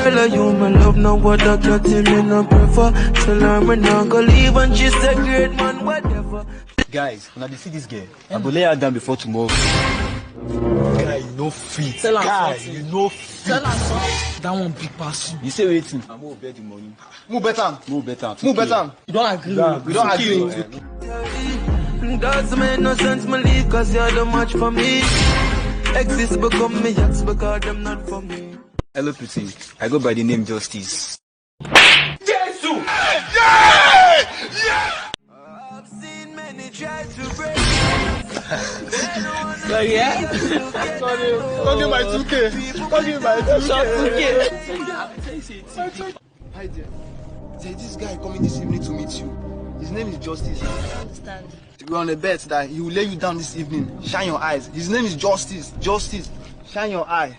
girl, you my love, now what I got him in a prefer. Tell her me not go leave and she say great man, whatever. Guys, when I see this girl, I go lay her down before tomorrow. Guy, you no fit. Guy, you no fit. Tell her something. That one big pass you. You say waiting. I'm gonna bet the money. Move better. Move better. Move better. You don't agree. We don't agree. Doesn't make no sense, me leave, cause you're the match for me. Exist become me, ex because them not for me. Hello, Putin. I go by the name Justice. Jesus! I've seen many try to break. So yeah? Don't give my 2K. Don't give my 2K. Hi there. There's this guy coming this evening to meet you. His name is Justice. I understand. We're on a bet that he will lay you down this evening. Shine your eyes. His name is Justice. Justice. Shine your eye.